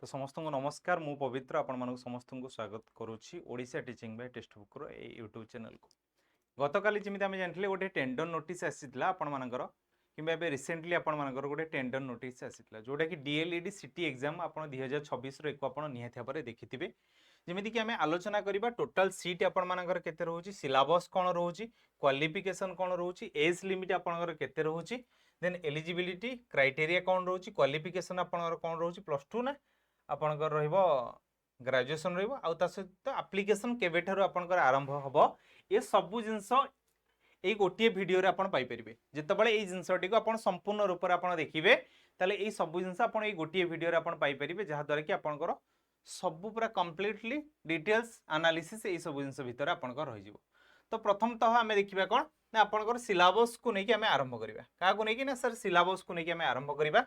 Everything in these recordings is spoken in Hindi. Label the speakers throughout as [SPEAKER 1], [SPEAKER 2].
[SPEAKER 1] तो समस्त को नमस्कार मु पवित्र आपण मानक समस्त को स्वागत करुच्ची Odisha teaching by text book रो ए यूट्यूब चैनल को गतकाली जमी आम जानते गोटे टेंडर नोटिस आसीला आपण मानकर कि रिसेंटली आपण मानकर गोटे टेंडर नोटिस आसीला जोटा कि डीएलईडी सिटी एग्जाम आपण 2026 रो एको आपण निहाती भाबरे देखिथिबे जेमिति कि आमे आलोचना करिबा टोटल सीट आपण मानकर केते रहउची सिलेबस कोन रहउची क्वालिफिकेशन कोन रहउची एज लिमिट आपणकर केते रहउची देन एलिजिबिलिटी क्राइटेरिया कोन रहउची क्वालिफिकेशन आपणकर कोन रहउची +2 ना आपणकर रहइबो ग्रेजुएशन रहइबो आ ता सहित एप्लिकेशन केबेठारो आपणकर आरंभ हबो ए सब जिंस এই গোটিয়ে ভিডিওরে আপন পাই পারিবে যেতবেলে এই জিনিসটিকে আপন সম্পূর্ণ রূপে আপন দেখিবে তাহলে এই সব জিনিস আপন এই গোটিয়ে ভিডিওরে আপন পাই পারিবে যাহা দ্বারা কি আপনকৰ सब पूरा कम्प्लीटली डिटेल्स एनालिसिस এই सब जिनिस भितर आपनकर रहि जिवो तो प्रथमतः आमे देखिबा कोन ना आपनकर सिलेबस को नै कि आमे आरंभ करिबा का को नै कि ना सर सिलेबस को नै कि आमे आरंभ करिबा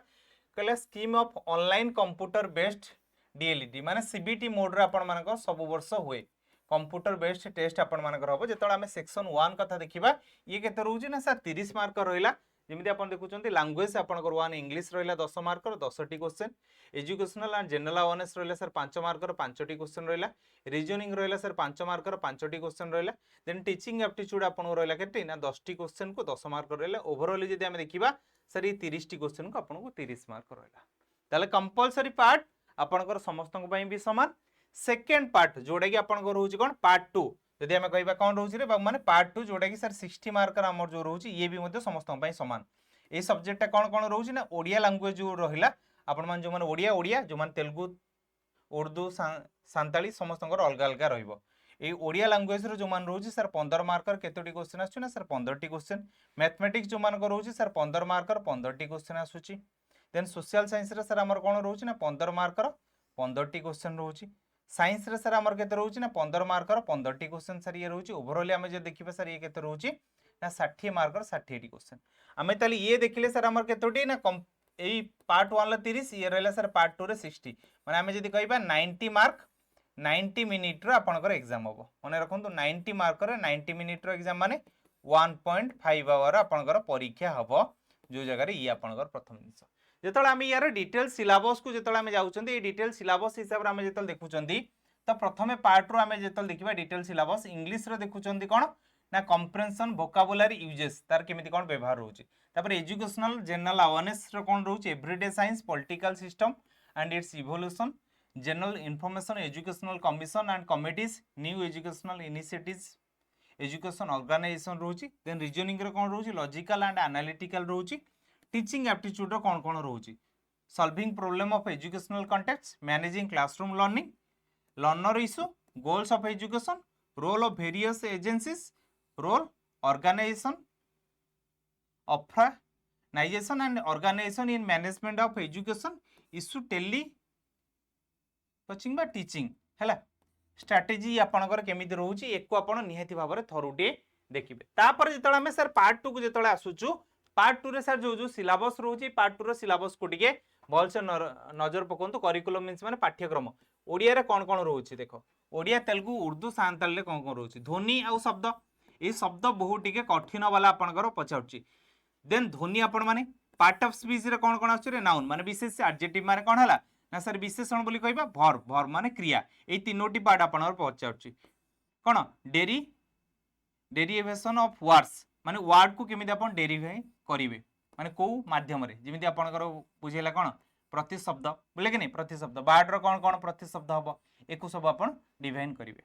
[SPEAKER 1] कहले scheme of online computer based DElEd माने सीबीटी मोड रे आपन मानकर सब वर्ष होए कंप्यूटर बेस्ड टेस्ट आपण मानकर हबो जेतळे आमे सेक्शन 1 कथा देखिबा ये केते रहउची ना सर 30 मार्क रहिला जेमिति आपण देखुचंती लैंग्वेज आपनकर 1 इंग्लिश रहिला 10 mark 10 T question educational and general awareness रहिला सर 5 मार्क 5 टी क्वेश्चन रहिला रीजनिंग रहिला सर 5 मार्क 5 टी क्वेश्चन रहिला देन टीचिंग एप्टीट्यूड आपण रहिला केते ना 10 टी क्वेश्चन को 10 मार्क रहिला ओवरऑल जदि आमे देखिबा सर ये 30 टी क्वेश्चन को आपण को 30 मार्क रहिला ताले कंपलसरी पार्ट आपनकर समस्तन पई भी समान सेकेंड पार्ट जोड़ा कि आपन को रहउची कोन पार्ट 2 यदि हमें कहबा कोन रहउची रे माने पार्ट 2 जोड़ा कि सर 60 मार्क हमर जो रहउची ये भी मध्ये समस्तन पई समान ए सब्जेक्ट कोन कोन रहउची ना ओडिया लैंग्वेज जो रहिला आपन मान जो माने ओडिया ओडिया जो मान तेलुगु उर्दू सांताली समस्तनकर अलग अलग रहइबो ए ओडिया लैंग्वेज रो जो मान रहउची सर 15 मार्कर केतोटी क्वेश्चन आछू ना सर 15 टी क्वेश्चन मैथमेटिक्स जो मान को रहउची सर 15 मार्कर 15 टी क्वेश्चन आछुची देन सोशल साइंस रे सर हमर कोन रहउची ना 15 मार्कर 15 टी क्वेश्चन रहउची साइंस रे सर हमर केते रहउची ना 15 मार्कर 15 टी क्वेश्चन सर ये रहउची ओवरऑल हमें जे देखिबा सर ये केते रहउची ना 60 मार्कर 60 टी क्वेश्चन हमें ताली ये देखिले सर हमर केतोटी ना एई पार्ट 1 ला 30 ये रहला सर पार्ट 2 रे 60 माने हमें जदी कहबा 90 मार्क 90 मिनिट रो आपनकर एग्जाम होबो माने रखंतु 90 मार्क रे 90 मिनिट रो एग्जाम माने 1.5 आवर आपनकर परीक्षा हबो जो जगह रे ये आपनकर प्रथम दिस जेतले आमे यार डिटेल सिलेबस को जेतले आमे जाउचंदी ए डिटेल सिलेबस हिसाब रे आमे जेतले देखुचंदी तो प्रथमे पार्ट रो आमे जेतले देखिबा डिटेल सिलेबस इंग्लिश रे देखुचंदी कोन ना कंप्रेहेंशन वोकाबुलरी यूजेस तार केमिति कोन व्यवहार होउची तापर एजुकेशनल जनरल अवेयरनेस रो कोन रहउची everyday science political system and its evolution general information educational commission and committees new educational initiatives education organisation रहउची देन रीजनिंग रो कोन रहउची लॉजिकल एंड एनालिटिकल रहउची टीचिंग एप्टीट्यूड रो कोन कोन रहउची solving problem of educational context managing classroom learning learner issue goals of education role of various agencies role organisation organisation and organisation in management of education issue tele coaching बा टीचिंग हैला स्ट्रेटजी आपनकर केमिति रहउची एको आपण निहाती भाबरे थरुटे देखिबे तापर जेतळे हमें सर पार्ट 2 को जेतळे आसुचु पार्ट 2 रे सर जो जो सिलेबस रहउची पार्ट 2 रो सिलेबस को टिके भल से नजर पकोंतु करिकुलम मींस माने पाठ्यक्रम ओडिया रे कोन कोन रहउची देखो ओडिया तेलुगु उर्दू सांताल रे कोन कोन रहउची ध्वनि आ शब्द ए शब्द बहुत टिके कठिन वाला आपनकर पचाउची देन ध्वनि आपण माने पार्ट ऑफ स्पीच रे कोन कोन आछी रे नाउन माने विशेष एडजेक्टिव माने कोन हला ना सर विशेषण बोली कहबा वर्ब वर्ब माने क्रिया ए तीनोटी पार्ट आपनकर पचाउची कोन डेरिवेशन ऑफ वर्ड्स माने वर्ड को केमिति आपण डेरिवेट करिवे माने को माध्यम रे जेमिति आपनकर बुझेला कोन प्रति शब्द बोले कि नहीं प्रति शब्द वर्ड रो कोन कोन प्रति शब्द हबो एको सब आपण डिफाइन करिवे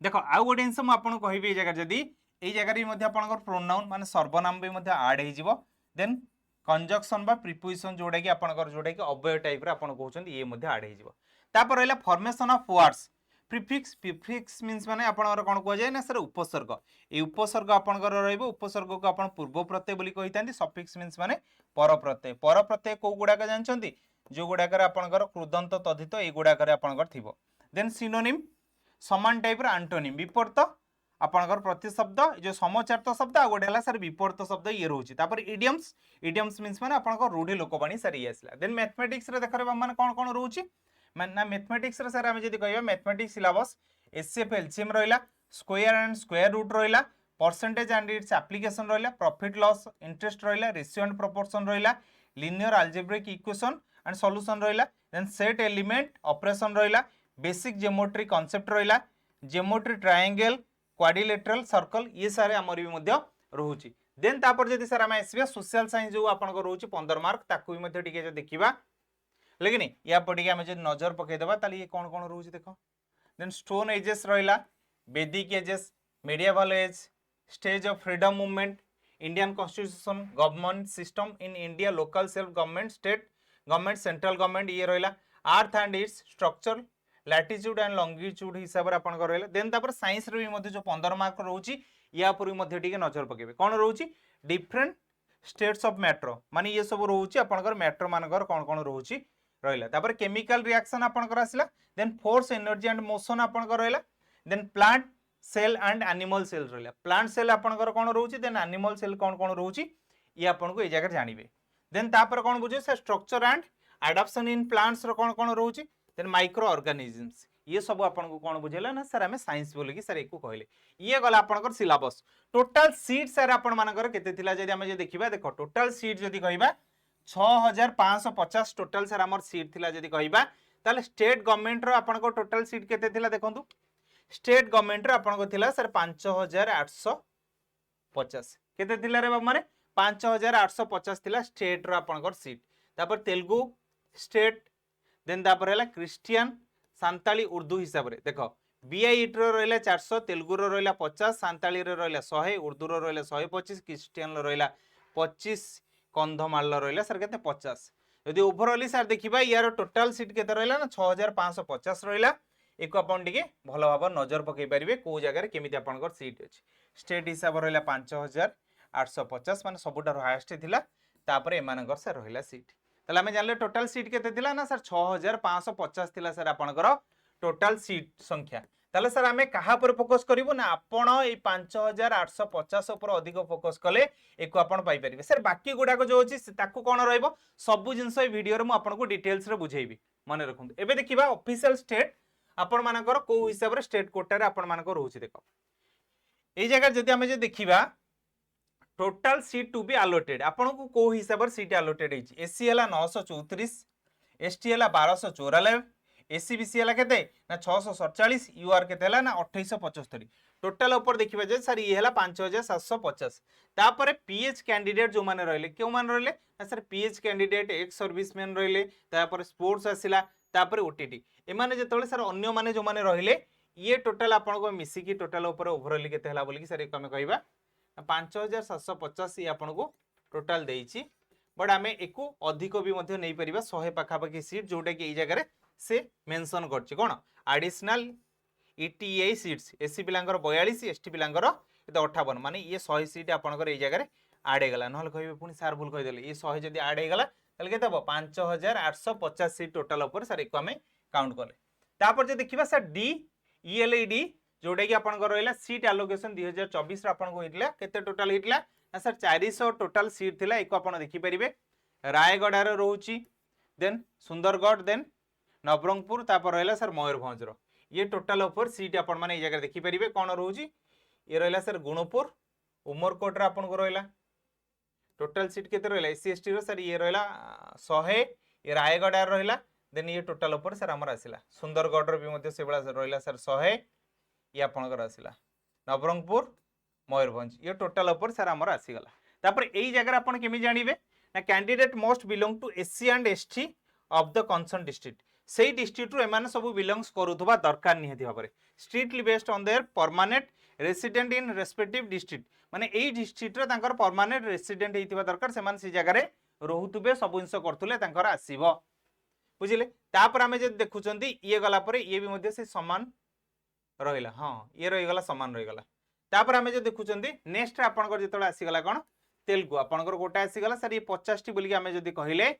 [SPEAKER 1] देखो आउ गोटे जिनस मु आपन कहबी ए जगह जदी ए जगह रे मध्ये आपनकर प्रोनाउन माने सर्वनाम भी मध्ये ऐड हे जिवो देन कंजक्शन बा प्रीपोजिशन जोडा कि आपनकर जोडा कि अव्यय टाइप रे आपन कहउछन ये मध्ये ऐड हे जिवो तापर रहला formation of words prefix prefix means माने आपनकर कोन को जाय ना सर उपसर्ग ए उपसर्ग आपनकर रहइबो उपसर्ग को आपण पूर्व प्रत्यय बोली कहितांती सफिक्स मींस माने पर प्रत्यय को गुडा का जानचंती जो गुडा कर आपनकर कृदंत तद्धित ए गुडा कर आपनकर थिबो देन सिनोनिम समान टाइप रो एंटोनिम विपरीत आपनकर प्रति शब्द जो समचार्थ शब्द आ गोटे हला सर विपरीत शब्द ये रहउची तापर इडियम्स इडियम्स मींस माने आपनकर रूढ़ि लोकवाणी सर ये आसला देन मैथमेटिक्स रे देखरे माने कोन कोन रहउची ना मैथमेटिक्स रे सर हम जदी कहबा मैथमेटिक्स सिलेबस एचसीएफ एलसीएम रहिला स्क्वायर एंड स्क्वायर रूट रहिला परसेंटेज एंड इट्स एप्लीकेशन रहिला प्रॉफिट लॉस इंटरेस्ट रहिला रेशियो एंड प्रोपोर्शन रहिला linear algebraic equation and solution रहिला then set element operation रहिला basic geometry concept रहिला geometry triangle quadrilateral circle ये सारे हमर भी मध्य रहउची देन तापर जदि सर हम आसीबा सोशल साइंस जो आपन को रहउची 15 मार्क ताकू भी मध्य टिके जे देखिबा लेकिन या पटिके हम जे नजर पके देबा ताली ये कोन कोन रहउची देखो देन स्टोन एजेस रहिला वैदिक edges medieval age stage of freedom movement Indian constitution government system in India local self government state government central government ये रहिला earth and its structure latitude and longitude हिसाब रे आपन को रहिला देन तापर साइंस रे मध्ये जो 15 मार्क रहउची या पर मध्ये टिके नजर पकेबे कोन रहउची डिफरेंट स्टेट्स ऑफ मैटर माने ये सब रहउची आपन को मैटर मानकर कोन कोन रहउची रहिला तापर केमिकल रिएक्शन आपन को आसिला then force energy and motion आपन को रहिला then plant cell and animal cell रहिला प्लांट सेल आपनकर कोन रहउची देन एनिमल सेल कोन कोन रहउची ये आपन को ए जगह जानिबे देन तापर कोन बुझे से structure and adaptation in plants रो कोन कोन रहउची देन माइक्रो ऑर्गेनिजम्स ये सब आपन को कोन बुझेला ना सर हमें साइंस बोले कि सर एको कहले ये गला आपनकर सिलेबस टोटल सीट सर आपन मानकर केते थिला जदि हम जे देखिबा देखो टोटल सीट जदि कहिबा 6550 टोटल सर हमर सीट थिला जदि कहिबा ताले स्टेट गवर्नमेंट रो आपन को टोटल सीट केते थिला देखंतु स्टेट गवर्नमेंट रे आपन को थिला सर 5850 केते थिला रे बाबू माने 5850 थिला स्टेट रो आपन को सीट तापर तेलुगु स्टेट देन तापर हला क्रिश्चियन सांताली उर्दू हिसाब रे देखो बीआईट रो रहला 400 तेलुगु रो रहला 50 सांताली रो रहला 100 उर्दू रो रहला 125 क्रिश्चियन रो रहला 25 कंधमाल रो रहला सर केते 50 यदि ओवरऑल सर देखिबा यार टोटल सीट केते रहला ना 6550 रहला एको अपन टिके भलो भाव नजर पकई पारिबे को जगह रे केमिति आपनकर सीट अछि स्टेट हिसाब रहला 5850 माने सबुटा हाईएस्ट थिला तापर एमानकर सर रहला सीट तले हम जानले टोटल सीट केते थिला ना सर 6550 थिला सर आपनकर टोटल सीट संख्या तले सर हमें कहा पर फोकस करिवो ना आपण ए 5850 ऊपर अधिक फोकस कले एको आपण पाई परिबे सर बाकी गुडा को जो अछि ताकू कोन रहइबो सब जिंस ए वीडियो रे मु आपन को डिटेल्स रे बुझेइबी माने रखुन एबे देखिबा ऑफिशियल स्टेट आपण मानकर को हिसाब रे स्टेट कोटा रे आपण मानकर रहउछि देखो ए जगह जदि हम जे देखिबा total seat to be allotted आपण को हिसाब रे सीट अलॉटेड हिची एससी हला 934 एसटी हला 1294 एसीबीसी हला केते ना 647 यूआर केते हला ना 2875 टोटल ऊपर देखिबा जे सर ये हला 5750 तापर पीएच कैंडिडेट जो माने रहले केउ माने रहले ना sir pH candidate ex serviceman रहले तापर स्पोर्ट्स आसिला तापर ओटीटी एमाने जेतले सर अन्य माने जो माने रहले ये टोटल आपण को मिसी की टोटल ऊपर ओवरऑल केते हला बोली कि सर एको हम कहबा 5750 ये आपण को टोटल देइची बट आमे एको अधिक भी मध्ये नै परिबा 100 पाखा पाखी सीट जोटा कि ए जगह रे से मेंशन करछि कोन एडिशनल ईटीए सीट्स एससी पिलांगर 42 एसटी पिलांगर 58 माने ये 100 सीट आपनकर ए जगह रे ऐड हे गला नहल कहबे पुनी सर भूल कहि देले ये 100 जदी ऐड हे गला तले केते हो 5850 सीट टोटल ऊपर सर एको हमें काउंट करले तापर जे देखिबा सर डी ईएलईडी जोटा कि आपनकर रहला सीट एलोकेशन 2024 रे आपन को हितला केते टोटल हितला ना सर 400 टोटल सीट थिला एको आपन देखि परिबे रायगढ़ रे रहउची देन सुंदरगढ़ देन नवरंगपुर तापर रहला सर मयूरभंज रो ये टोटल ऊपर सीट आपन माने ए जगह देखि परिबे कोन रहउची ये रहला सर गुणपुर उमरकोट रे आपन को रहला टोटल सीट केते रहला एससी एसटी रो सर ये रहला 100 ये रायगढ़ रे रहला देन ये टोटल ऊपर सर हमर आसिला सुंदरगढ़ रो भी मध्ये सेबला रहला सर 100 ये आपनकर आसिला नवरंगपुर मयूरभंज ये टोटल ऊपर सर हमर आसी गला तापर एई जगह आपण केमि जानिबे ना candidate must belong to SC and ST of the concern district सेही डिस्ट्रिक्ट रो एमाने सब बिलोंग्स करूथबा दरकार निहति भाबरे strictly based on their permanent resident in respective district माने एई डिस्ट्रिक्ट रो तांकर परमानेंट रेसिडेंट हेतिबा दरकार सेमान से जगह रे रहउतबे सब इंस करथुले तांकर आसीबो बुझिले तापर हमें जे देखुचंदी ये गला परे ये भी मध्ये से समान रहिला हां ये रहि गला समान रहि गला तापर हमें जे देखुचंदी नेक्स्ट आपनकर जेतले आसी गला कोन तेलुगु आपनकर गोटा आसी गला सर ये 50 टी बोली हमें जदी कहिले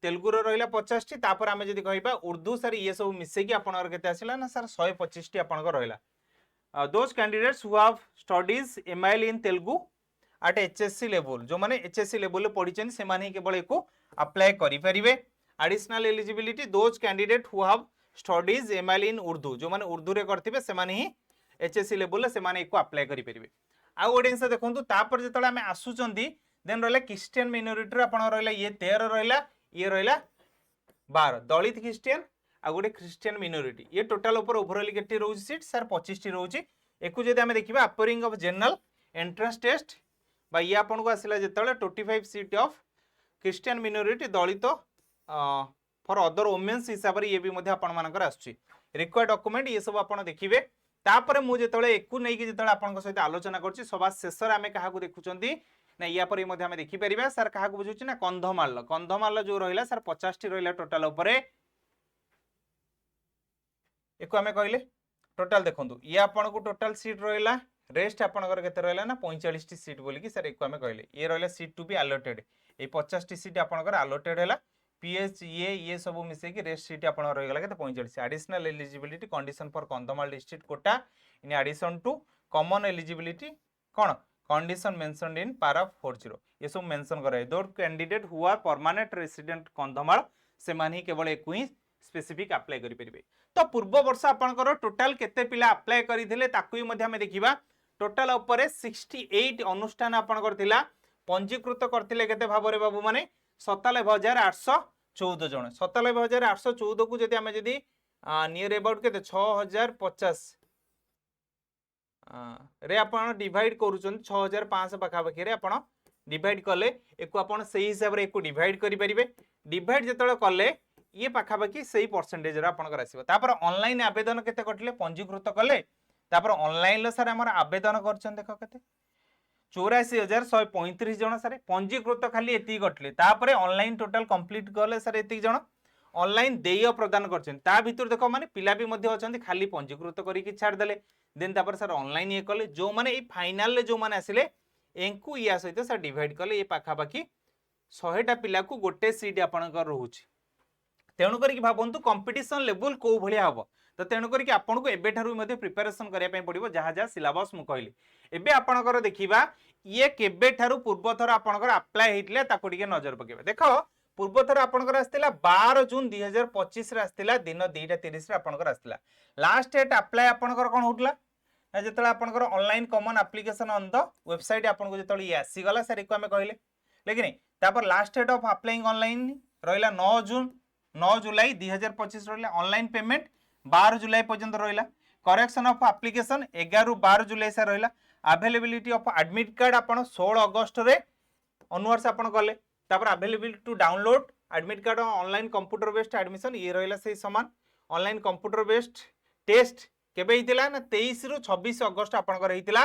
[SPEAKER 1] तेलुगु रो रहिला 50 टी तापर हमें जदी कहिबा उर्दू सर ये सब मिसे की आपनकर केते आसिला ना सर 125 टी आपनकर रहिला those candidates who have studies MIL in Telugu at HSC level जो माने एचएससी लेवल ले पढिचन से माने केवल एको अप्लाई करि परिबे additional eligibility those candidate who have studies MIL in Urdu जो माने उर्दू रे करथिबे से माने ही एचएससी लेवल ले से माने एको अप्लाई करि परिबे आ ओडियंस देखंतु तापर जेतले हमें आसुचंदी देन रहा क्रिश्चियन मिनोरिटी आप रहा ये 13 रहा ये रहा 12 दलित क्रिश्चियन आ गोटे क्रिश्चियन मिनोरिटी ये टोटाल ऊपर ओवरऑल केटी रोज सीट सर 25 टी रोज एकु जदि आमे देखिबा appearing of general entrance test बा ये आपन को आसिला जेतले 25 seat of Christian minority Dalit for other women's हिसाब रे ये भी मध्ये आपन मानकर आछी रिक्वायर्ड डॉक्यूमेंट ये सब आपन देखिबे तापर मु जेतले एकु नै कि जेतले आपन सहित आलोचना करछि सभा शेष रे आमे काहा को देखुचंती ना या पर मध्ये आमे देखि परिबा सर काहा को बुझुछि ना कंधमाल जो रहिला सर 50 टी रहिला टोटल ऊपर एको आमे कहले टोटल देखंतु ये आपन को टोटल सीट रहिला रेस्ट आपनकर केते रहिला ना 45 टी सीट बोली कि सर एको आमे कहले ये रहिला सीट टू बी अलॉटेड ए 50 टी सीट आपनकर अलॉटेड हैला पीएच ये सब मिसे कि रेस्ट सीट आपन रहि गेला केते 45 additional eligibility condition for Kandhamal district quota in addition to common eligibility कोन कंडीशन मेंशनड इन पारा 40 ये सब मेंशन करे दो candidate who are permanent resident Kandhamal से माने केवल एको ही स्पेसिफिक अप्लाई करि परिबे तो पूर्व वर्ष आपनकर टोटल केते पिला अप्लाई करिथिले ताकू मध्ये हम देखिबा टोटल ऊपर 68 अनुष्ठान आपनकर थिला पंजीकृत करथिले केते भाबरे बाबू माने 97,814 जन 97,814 को जदि आमे जदि नियर अबाउट केते 6,050 रे आपण डिवाइड करूछन 6,500 पाखा पाखी रे आपण डिवाइड कले एको आपण सही हिसाब रे एको डिवाइड करि परिबे डिवाइड जतले कले ये पाखा पाखी सही परसेंटेज रे आपण आसीबो तापर ऑनलाइन आवेदन केते कटले पंजीकृत कले तापर ऑनलाइन लो सर हमर आवेदन करछन देखो केते 84,135 जन सर पंजीकृत खाली एति कटले तापर ऑनलाइन टोटल कंप्लीट करले सर एति जन ऑनलाइन देय प्रदान करछन ता भीतर देखो माने पिला भी मध्ये अछंती खाली पंजीकृत करी कि छाड़ देले देन तापर सर ऑनलाइन ये कले जो माने ए फाइनल ले जो माने आसिले एंकु या सहित सर डिवाइड कले ये पाखा पाखी 100 टा पिला को गोटे सीट आपनकर रहूची तेणु करी भाबंतु कंपटीशन लेवल को भलिया हबो तो तेणु करी आपन को एबे ठारू मध्ये प्रिपरेशन करिया पय पड़िबो जहा जहा सिलेबस मु कहली एबे आपनकर देखिबा ये केबे ठारू पूर्व थर आपनकर अप्लाई हेतिले ताको टिके नजर पकेबा देखो पूर्व थर आपनकर आस्तिला 12 जून 2025 रे आस्तिला दिन 2:30 रे आपनकर आस्तिला लास्ट डेट अप्लाई आपनकर कोन होतला जेतला आपनकर online common application on the website आपन को जेतला ये आसी गला सर एको हमें कहले लेकिन तापर last date of applying online रहिला 9 जुलाई 2025 रहिला ऑनलाइन पेमेंट 12 जुलाई पर्यंत रहिला करेक्शन ऑफ एप्लीकेशन 11-12 जुलाई से रहिला अवेलेबिलिटी ऑफ एडमिट कार्ड आपण 16 अगस्त रे ऑनवर्ड्स आपण कले तापर availability to download admit card online computer based admission ये रहिला से समान ऑनलाइन कंप्यूटर बेस्ड टेस्ट केबे हितिला ना 23 रु 26 अगस्त आपण कर हितिला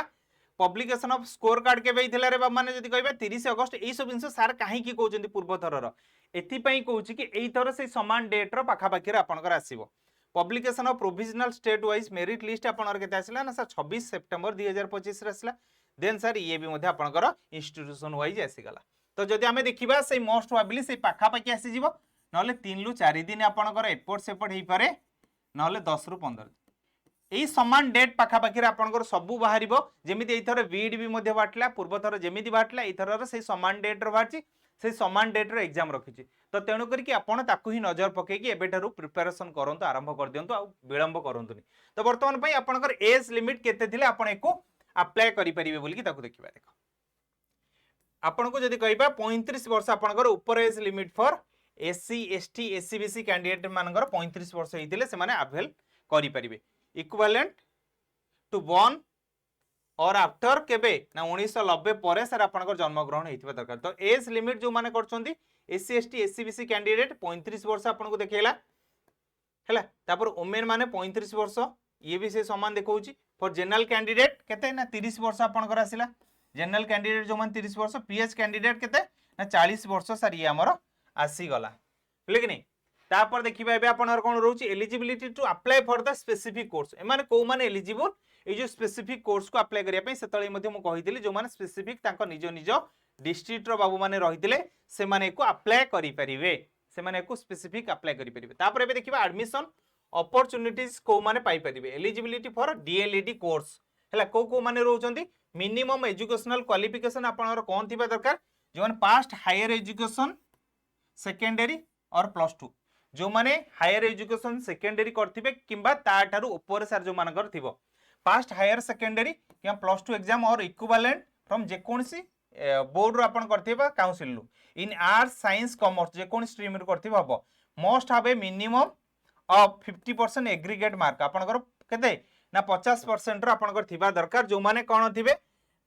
[SPEAKER 1] पब्लिकेशन ऑफ स्कोर कार्ड केबे हितिला रे बाबा माने जदी कहबा 30 अगस्त एई सब इंस सार काहे की कहउचंदी पूर्व थरर एथि पई कहउची कि एई थर से समान डेट रो पाखा पाखी रे आपण कर आसीबो publication of provisional state wise merit list आपण केते आसिला ना सर 26 सितंबर 2025 रे आसिला देन सर ये भी मध्ये आपण कर इंस्टीट्यूशन वाइज आसी गला तो जदी हमें देखिबा से मोस्ट प्रोबेबली से पाखा पाखी आसी जिवो नले 3 रु 4 दिन आपण कर एपोर्ट सेपोर्ट हेई पारे नले 10 रु 15 एई समान डेट पाखा पाखी रे आपण कर सबु बाहरिबो जेमिति एई थर बीड भी मध्ये बाटला पूर्व थर जेमिति बाटला एई थर से समान डेट रो बाची से समान डेट रो एग्जाम रखिछि तो तेणु करी कि आपण ताकू ही नजर पके कि एबे ठारू प्रिपरेशन करंतु आरंभ कर दियंतु आ विलंब करंतुनी तो वर्तमान पई आपनकर एज लिमिट केते थिले आपण एको अप्लाई करि परिबे बोली कि ताकू देखिबा देखो आपण को जदी कहबा 35 वर्ष आपनकर ऊपर age limit for SC ST SCBC candidate मानकर 35 वर्ष हेतिले से माने अवेल करि परिबे इक्विवेलेंट टू बॉर्न और आफ्टर केबे ना 1990 परे सर आपनकर जन्म ग्रहण हेतिबा दरकार तो एज लिमिट जो माने करछंती एससी एसटी एससीबीसी कैंडिडेट 35 वर्ष आपन को देखेला हैला तापर वुमेन माने 35 वर्ष ये भी से समान देखौची फॉर जनरल कैंडिडेट केते ना 30 वर्ष आपन कर आसिला जनरल कैंडिडेट जो मान 30 वर्ष पीएच कैंडिडेट केते ना 40 वर्ष सर ये हमर आसी गला लेकिन तापर देखिबा एबे आपन कोन रहउची eligibility to apply for the specific course ए माने को माने एलिजिबल ए जो स्पेसिफिक कोर्स को अप्लाई करिया पई सेतळे मध्ये मु कहितली जो माने स्पेसिफिक तांको निज डिस्ट्रिक्ट रो बाबू माने रहितले से माने को अप्लाई करि परिबे से माने को स्पेसिफिक अप्लाई करि परिबे तापर एबे देखिबा एडमिशन अपॉर्चुनिटीज को माने पाई परिबे एलिजिबिलिटी फॉर डीएलईडी कोर्स हला को माने रहउचंती मिनिमम एजुकेशनल क्वालिफिकेशन आपनर कोन थिबा दरकार जो माने पास्ट हायर एजुकेशन सेकेंडरी और +2 जो माने हायर एजुकेशन सेकेंडरी करथिबे किंबा ता ठारू ऊपर सर जो मानकर थिबो पास्ट हायर सेकेंडरी या +2 एग्जाम और इक्विवेलेंट फ्रॉम जेकोनसी बोर्ड रो आपण करथिबा काउंसिल रू in arts science commerce J cone stream रू करथिबा हबो must have a minimum of 50% aggregate mark आपनकर केते ना 50% रो आपनकर थिबा दरकार जो माने कोन थिबे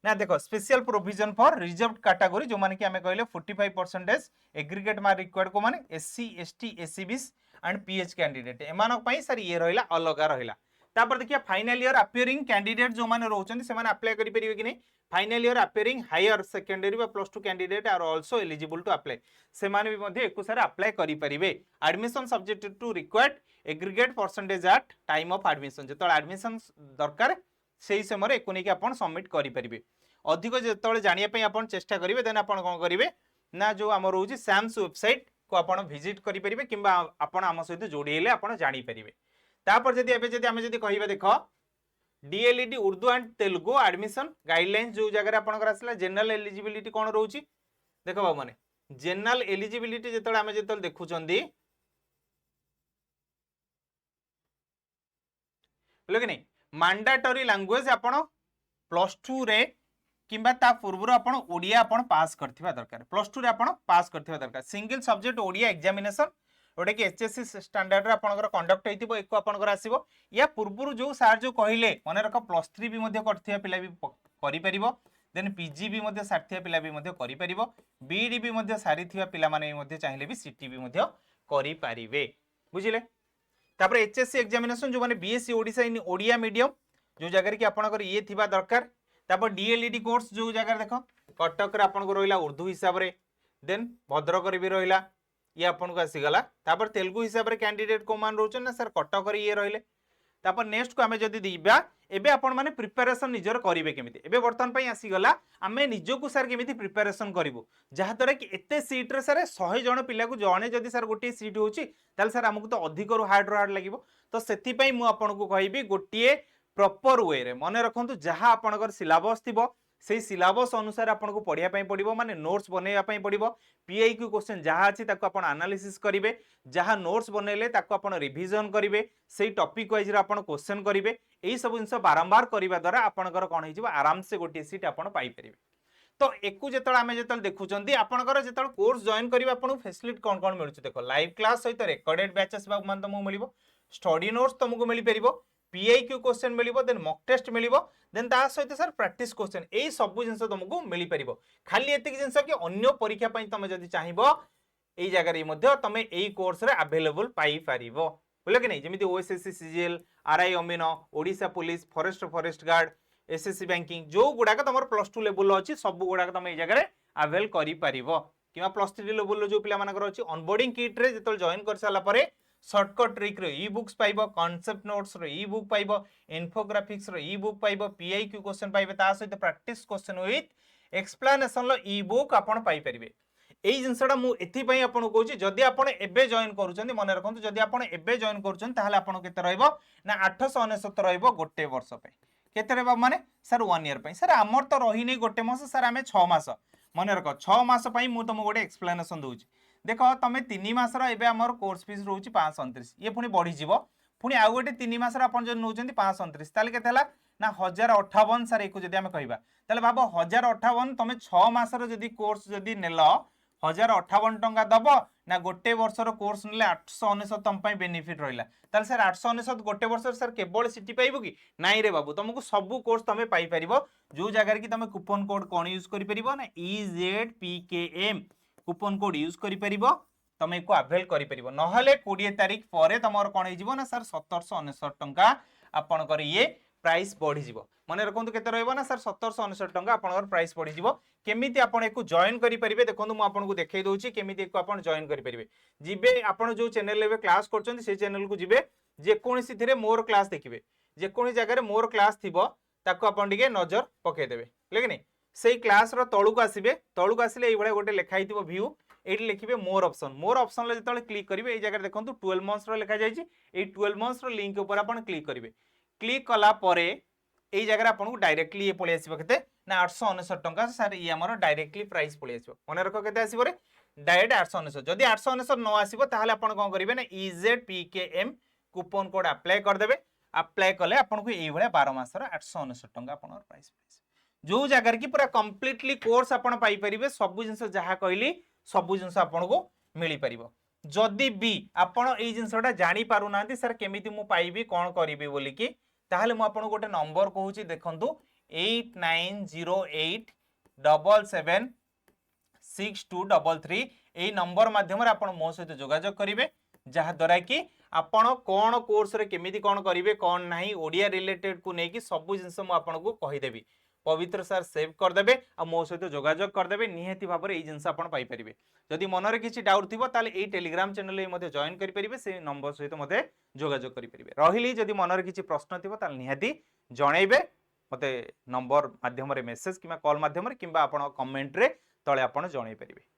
[SPEAKER 1] ना देखो special provision for reserve category जो माने कि हमें कहले 45% एग्रीगेट मार्क रिक्वायर्ड को माने SC ST SEBC and PH candidate एमानक पई सर ये रहिला अलगा रहिला तापर देखिया फाइनल ईयर अपियरिंग कैंडिडेट जो माने रहउछन से माने अप्लाई करि परिबे कि नै final year appearing higher secondary बा plus 2 candidate are also eligible to apply से माने भी मध्ये एको सारे अप्लाई करि परिबे admission subject to required aggregate percentage at time of admission जेतळ एडमिशन दरकार सेही समय एको नै कि आपण सबमिट करि परिबे अधिक जेतळ जानिया पई आपण चेष्टा करिवे देन आपण कोन करिवे ना जो हमर रहउची सैम्स वेबसाइट को आपण विजिट करि परिबे किंबा आपण हम सहित जोड़ीले आपण जानि परिबे तापर जदि एबे जदि हमें जदि कहिबा देखो DElEd Urdu and Telugu admission guidelines जो जगह आपनकर आसला जनरल एलिजिबिलिटी कोन रहउची देखो बाबू माने जनरल एलिजिबिलिटी जेतळ हमें जेतळ देखुचंदी बोले कि नहीं मैंडेटरी लैंग्वेज आपण प्लस 2 रे किंबा ता पूर्व आपण ओडिया आपण पास करथिबा दरकार प्लस 2 रे आपण पास करथिबा दरकार सिंगल सब्जेक्ट ओडिया एग्जामिनेशन ओडे कि एचएससी स्टैंडर्ड रे आपनकर कंडक्ट हेतिबो एको आपनकर आसीबो या पूर्व जो सार जो कहिले माने रख प्लस 3 भी मध्ये करथिबा पिला भी करि परिबो देन पीजी भी मध्ये सारथिया पिला भी मध्ये करि परिबो बीडी भी मध्ये सारिथिबा पिला माने मध्ये चाहिले भी सीटी भी मध्ये करि परिबे बुझिले तापर एचएससी एग्जामिनेशन जो माने बीएससी ओडिसा इन ओडिया मीडियम जो जगह कि आपनकर ये थिबा दरकार तापर डीएलईडी कोर्स जो जगह देखो कटक रे आपन को रोइला उर्दू हिसाब रे देन भद्रक रे भी रोइला ये आपन को आसी गला तापर तेलुगु हिसाब रे कैंडिडेट को मान रोचन ना सर कटक रे ये रहिले तापर नेक्स्ट को हमें जदी दिबा एबे आपन माने प्रिपरेशन निजर करिवे केमिति एबे वर्तमान पई आसी गला हमें निजो को सर केमिति प्रिपरेशन करिवो जहा तरे कि एते सीट रे सर 100 जण पिला को जणे जदी सर गोटी सीट होची ताल सर हमकु तो अधिक रो हार्ड लागिवो तो सेति पई मु आपन को कहिबी गोटिए प्रॉपर वे रे मन रखंतु जहां आपनकर सिलेबस थिबो सेही सिलेबस अनुसार आपनको पढिया पई पडिबो माने नोट्स बनेया पई पडिबो पीआईक्यू क्वेश्चन जहां अछि ताको आपण एनालिसिस करिवे जहां नोट्स बनेले ताको आपण रिवीजन करिवे सेही टॉपिक वाइज रे आपण क्वेश्चन करिवे एही सब जिंस बारंबार करिवा द्वारा आपनकर कोन हिजिबो आराम से गोटी सीट आपण पाई परिबे तो एकु जेतळ आमे जेतळ देखुचंदी आपनकर जेतळ कोर्स जॉइन करिवा आपण फैसिलिटी कोन कोन मिलुछ देखो लाइव क्लास सहित रिकॉर्डेड बैचेस बा मान तमु मिलिबो स्टडी नोट्स तमु मिलि परिबो पीआईक्यू क्वेश्चन मिलिबो देन मॉक टेस्ट मिलिबो देन ता सहित सर प्रैक्टिस क्वेश्चन एई सब जिंस तुमको मिलि परिबो खाली एतिक जिंस कि अन्य परीक्षा पई तमे जदी चाहिबो एई जगह रे मध्ये तमे एई कोर्स रे अवेलेबल पाई परिबो बोले कि नहीं जेमिति ओएसएससी सीजीएल आरआई अमीनो Odisha police forest guard SSC banking जो गुडा तमर प्लस 2 लेवल अछि सब गुडा तमे एई जगह रे अवेल करि परिबो किबा प्लस 3 लेवल जो पिला मानकर अछि ऑनबोर्डिंग किट रे जेतल जॉइन कर साला परे शॉर्टकट ट्रिक रे ई बुक्स पाइबो कांसेप्ट नोट्स रे ई बुक पाइबो इन्फोग्राफिक्स रे ई बुक पाइबो पीआईक्यू क्वेश्चन पाइबे ता सहित practice question with explanation low E book आपण पाई परिबे एई जिंसडा मु एथि पई आपण कहूची जदी आपण एबे जॉइन करूचंदी मन रखंतु जदी आपण एबे जॉइन करूचंदी ताहाले आपण केते रहइबो ना 899 रहइबो गोटे वर्ष पे केते रहबो माने सर 1 ईयर पे सर हमर तो रही नै गोटे मास सर हमें 6 मास मन रख 6 मास पई मु तुम गोटे एक्सप्लेनेशन दोउची देखो तुम 3 मास रो एबे हमर कोर्स फीस रहउची 529 ये पुनी बढ़ी जीवो पुनी आ गोटे 3 मास रो आपण जे नउचंदी 529 ताले केते हला ना 1058 सर एको जदी हमें कहबा ताले भाबो 1058 तुम 6 मास रो जदी कोर्स जदी नेलो 1058 टंका दबो ना गोटे वर्ष रो कोर्स नेले 899 तम पई बेनिफिट रहिला ताले सर 899 गोटे वर्ष सर केवल सिटी पाइबो कि नाइ रे बाबू तुमको सब कोर्स तमे पाई परिबो जो जगह कि तमे कूपन कोड कोन यूज करि परिबो ना EZPKM कूपन कोड यूज करि परिबो तमे को अवेल करि परिबो नहले 20 तारिख परे तमर कोन हे जिवो ना सर 1799 टंका आपन कर ये प्राइस बढ़ी जीवो माने रखंतु केते रहइबो ना सर 1799 टंका आपनकर प्राइस बढ़ी जीवो केमिति आपण एको जॉइन करि परिबे देखंतु मु आपन को देखाई दोउची केमिति एको आपण जॉइन करि परिबे जिबे आपण जो चैनल लेबे क्लास करचंदी से चैनल को जिबे जे कोनसी थिरे मोर क्लास देखिबे जे कोनी जगह रे मोर क्लास थिबो ताको आपण दिके नजर पके देबे लेकिन नहीं सेही क्लास रो तळु को आसिले एई भळे गोटे लेखा हितिबो व्यू एठी लिखिबे मोर ऑप्शन ले जतले क्लिक करिवे एई जगह देखंतु 12 मंथ्स रो लेखा जाईची एई 12 मंथ्स रो लिंक ऊपर आपण क्लिक करिवे क्लिक कला परे एई जगह आपण को डायरेक्टली ये पळे आसीबो केते ना 899 टंका सर ये हमर डायरेक्टली प्राइस पळे आसीबो मने रखो केते आसीबो रे डायरेक्ट 899 जदी 899 न आसीबो ताहाले आपण कोन करिवे ना EZPKM कूपन कोड अप्लाई कर देबे अप्लाई कले आपण को एई भळे 12 मास रो 899 टंका आपण प्राइस जो जगार कि पूरा कंप्लीटली कोर्स आपण पाई परिबे सब जिंस जहा कहली सब जिंस आपण को मिली परिबो जदि भी आपण एई जिंसटा जानि पारु नांती सर केमिति मु पाइबी कोन करिबी बोली कि ताहले मु आपण गोटे नंबर कहूची देखंतु 8908776233 एई नंबर माध्यम रे आपण मो सहित जोगाजोग करिवे जहा द्वारा कि आपण कोन कोर्स रे केमिति कोन करिवे कोन नाही ओडिया रिलेटेड को नेकी सब जिंस मु आपण को कहि देबी पवित्र सर सेव करदेवे आ मो सहित जोगाजोग करदेवे निहाती भाव में जिनस आप पाइपर जदि मनरे किसी डाउट थी ताले एई टेलीग्राम चैनल में जॉइन करेंगे से नंबर सहित मते जोगाजोग करेंगे रही जदि मनरे किसी प्रश्न थी ताले निहाती जनइबे मते नंबर माध्यम मेसेज कि कॉल माध्यम कि कमेंट रे तले आप जनई पारे।